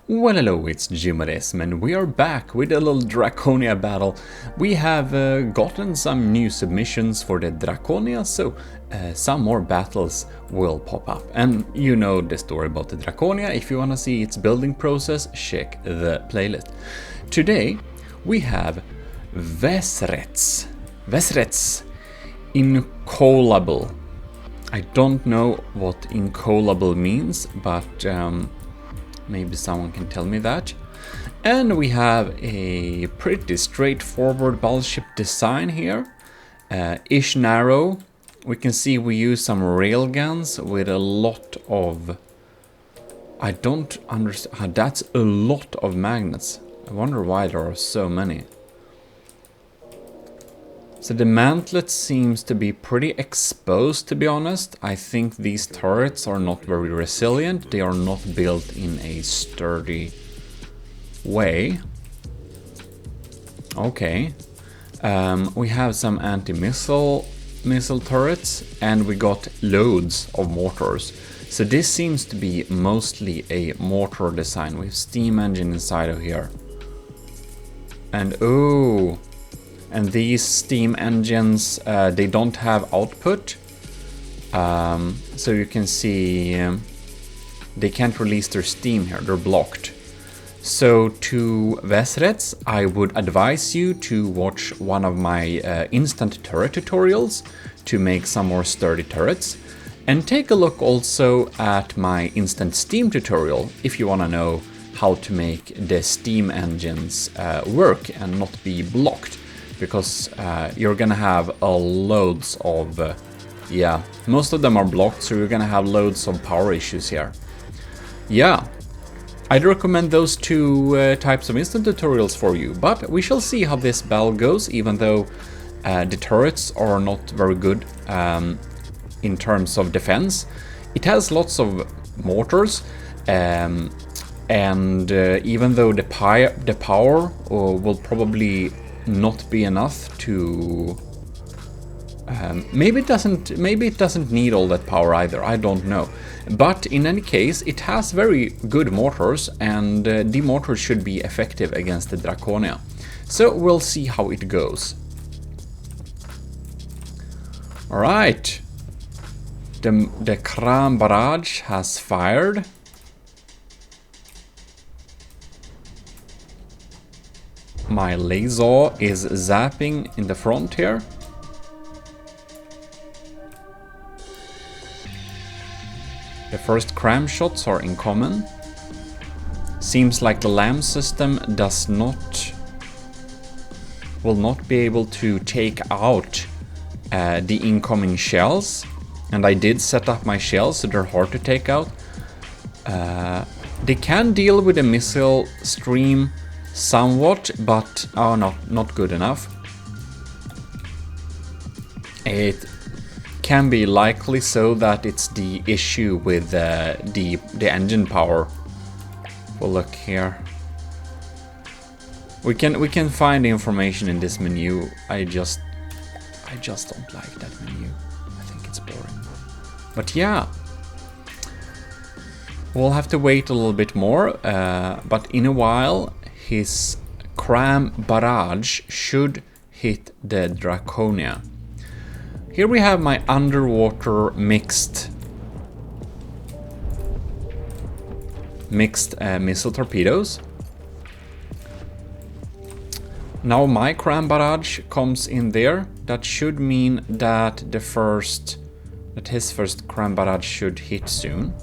Well, hello, it's Gmodism, and we are back with a little Draconia battle. We have gotten some new submissions for the Draconia, so some more battles will pop up. And you know the story about the Draconia. If you want to see its building process, check the playlist. Today we have Wesrets. Wesrets. Incoulable. I don't know what incoulable means, but maybe someone can tell me that. And we have a pretty straightforward battleship design here. Ish narrow. We can see we use some railguns with a lot of... I don't understand. That's a lot of magnets. I wonder why there are so many. So the mantlet seems to be pretty exposed, to be honest. I think these turrets are not very resilient. They are not built in a sturdy way. Okay. We have some anti-missile turrets, and we got loads of mortars. So this seems to be mostly a mortar design with steam engine inside of here. And oh... And these steam engines, they don't have output. So you can see they can't release their steam here, they're blocked. So to Wesrets, I would advise you to watch one of my instant turret tutorials to make some more sturdy turrets. And take a look also at my instant steam tutorial if you want to know how to make the steam engines work and not be blocked. Because you're gonna have loads of, yeah, most of them are blocked, so you're gonna have loads of power issues here. Yeah, I'd recommend those two types of instant tutorials for you, but we shall see how this battle goes, even though the turrets are not very good in terms of defense. It has lots of mortars, and even though the power will probably not be enough to maybe it doesn't need all that power either, I don't know, but in any case it has very good mortars, and the mortars should be effective against the Draconia, so we'll see how it goes. All right, the Kram barrage has fired. My laser is zapping in the front here. The first cram shots are incoming. Seems like the LAM system will not be able to take out the incoming shells. And I did set up my shells, so they're hard to take out. They can deal with the missile stream somewhat, but oh no, not good enough. It can be likely so that it's the issue with the engine power. Well, look here. We can find the information in this menu. I just don't like that menu. I think it's boring. But yeah, we'll have to wait a little bit more. But in a while, his cram barrage should hit the Draconia. Here we have my underwater mixed missile torpedoes. Now my cram barrage comes in there. That should mean that his first cram barrage should hit soon.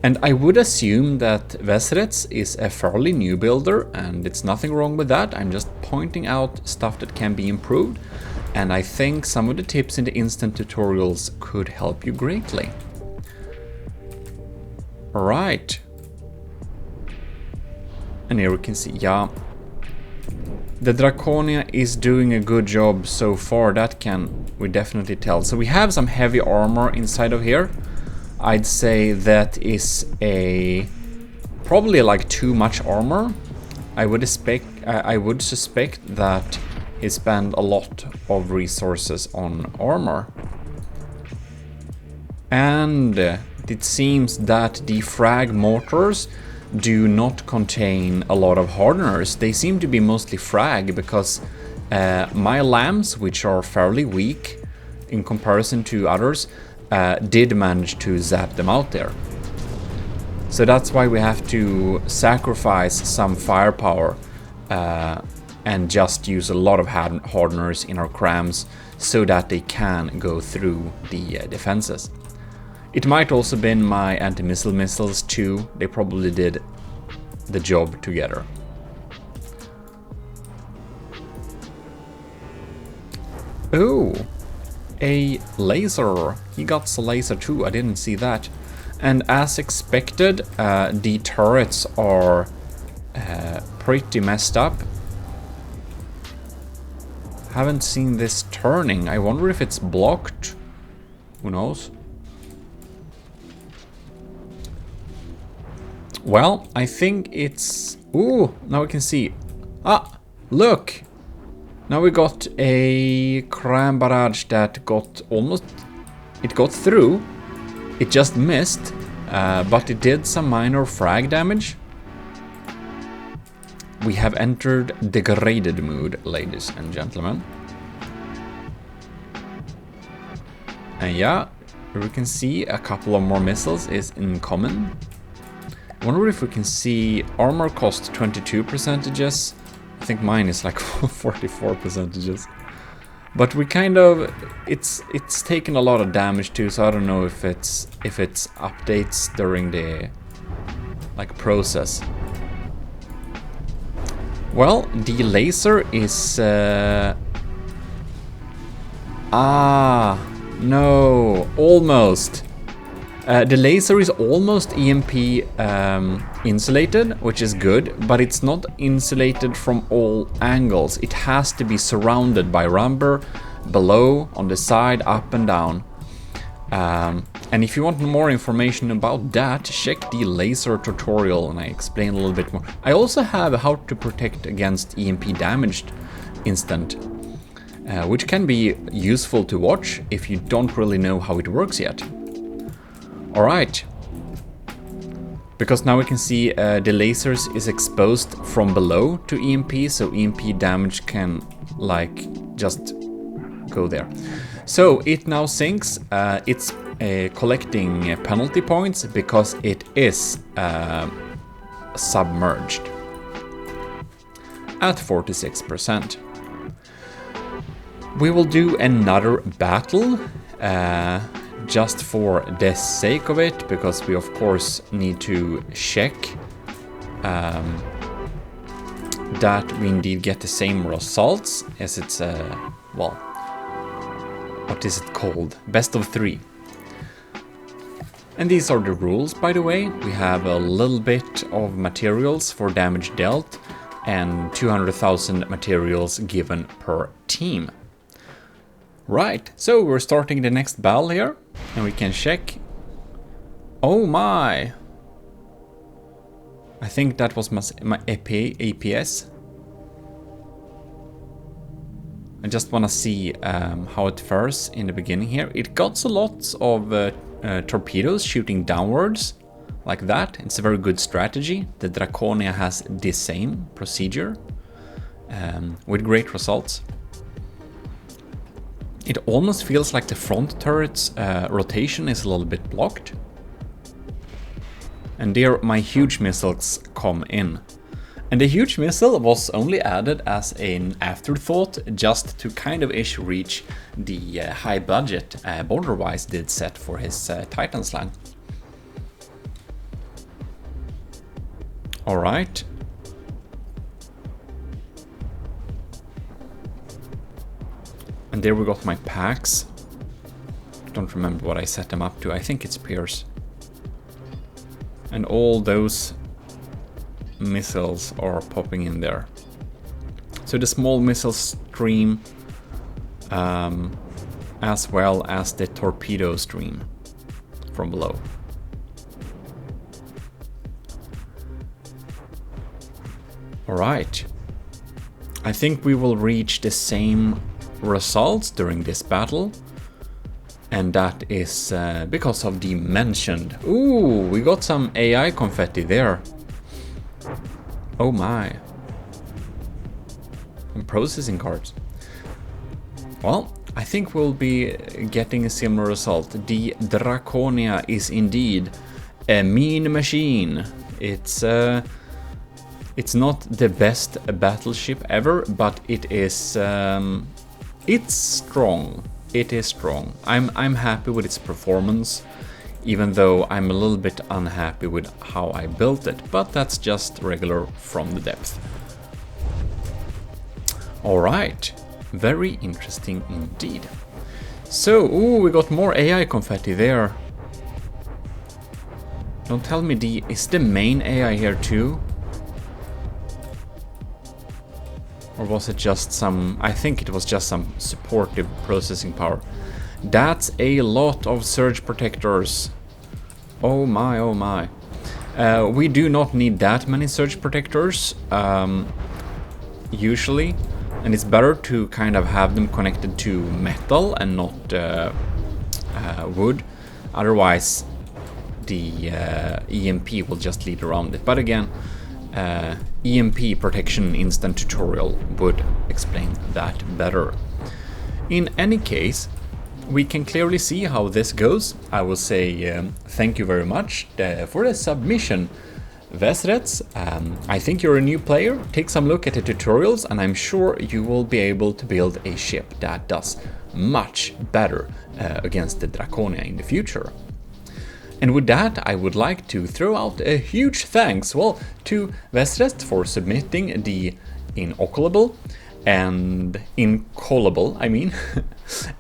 And I would assume that Wesrets is a fairly new builder, and it's nothing wrong with that. I'm just pointing out stuff that can be improved, and I think some of the tips in the instant tutorials could help you greatly. Alright. And here we can see, yeah, the Draconia is doing a good job so far, that can we definitely tell. So we have some heavy armor inside of here. I'd say that is probably like too much armor. I would suspect that he spent a lot of resources on armor. And it seems that the frag mortars, do not contain a lot of hardeners. They seem to be mostly frag, because my lambs, which are fairly weak in comparison to others, did manage to zap them out there. So that's why we have to sacrifice some firepower and just use a lot of hardeners in our crams so that they can go through the defenses. It might also been my anti-missile missiles too. They probably did the job together. Oh, a laser. He got a laser too. I didn't see that. And as expected, the turrets are pretty messed up. Haven't seen this turning. I wonder if it's blocked. Who knows? Well, I think it's... Ooh, now we can see. Ah, look! Now we got a cram barrage that got almost... It got through. It just missed, but it did some minor frag damage. We have entered degraded mood, ladies and gentlemen. And yeah, we can see a couple of more missiles is incoming. Wonder if we can see armor cost 22%. I think mine is like 44%. But we kind of, it's taken a lot of damage too, so I don't know if it's updates during the like process. Well, the laser is no, almost. The laser is almost EMP insulated, which is good, but it's not insulated from all angles. It has to be surrounded by rubber below, on the side, up and down. And if you want more information about that, check the laser tutorial and I explain a little bit more. I also have how to protect against EMP damaged instant, which can be useful to watch if you don't really know how it works yet. Alright, because now we can see the lasers is exposed from below to EMP, so EMP damage can like just go there. So it now sinks, it's collecting penalty points because it is submerged at 46%. We will do another battle. Just for the sake of it, because we of course need to check that we indeed get the same results as it's well, what is it called? Best of 3. And these are the rules, by the way. We have a little bit of materials for damage dealt and 200,000 materials given per team. Right, so we're starting the next battle here, and we can check. Oh my! I think that was my APS. I just want to see how it fares in the beginning here. It got a lot of torpedoes shooting downwards, like that. It's a very good strategy. The Draconia has the same procedure, with great results. It almost feels like the front turret's rotation is a little bit blocked. And there my huge missiles come in. And the huge missile was only added as an afterthought, just to kind of reach the high budget Borderwise did set for his Titan slang. Alright. And there we got my packs. Don't remember what I set them up to. I think it's Pierce. And all those missiles are popping in there. So the small missile stream, as well as the torpedo stream from below. Alright. I think we will reach the same results during this battle, and that is because of the mentioned. Ooh, we got some AI confetti there. Oh my. And processing cards. Well, I think we'll be getting a similar result. The Draconia is indeed a mean machine. It's not the best battleship ever, but it is it's strong. It is strong. I'm happy with its performance, even though I'm a little bit unhappy with how I built it, but that's just regular from the depth. All right. Very interesting indeed. So, ooh, we got more AI confetti there. Don't tell me is the main AI here too? Or was it just some, I think it was just some supportive processing power. That's a lot of surge protectors. Oh my, oh my. We do not need that many surge protectors, usually. And it's better to kind of have them connected to metal and not wood. Otherwise, the EMP will just lead around it. But again, EMP protection instant tutorial would explain that better. In any case, we can clearly see how this goes. I will say thank you very much for the submission. Wesrets, I think you're a new player. Take some look at the tutorials and I'm sure you will be able to build a ship that does much better against the Draconia in the future. And with that, I would like to throw out a huge thanks, well, to Wesrets for submitting the Incoulable and Incoulable, I mean,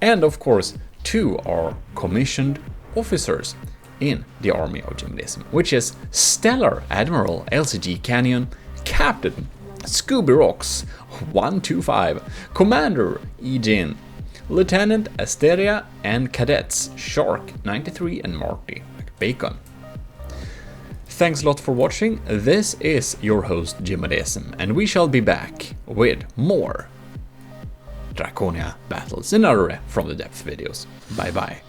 and of course to our commissioned officers in the army of GMODism, which is Stellar Admiral LCG Canyon, Captain Scooby Rocks 125, Commander Ejin, Lieutenant Asteria, and Cadets Shark 93 and Marty McBacon. Thanks a lot for watching. This is your host Gmodism, and we shall be back with more Draconia battles and other From the Depth videos. Bye bye.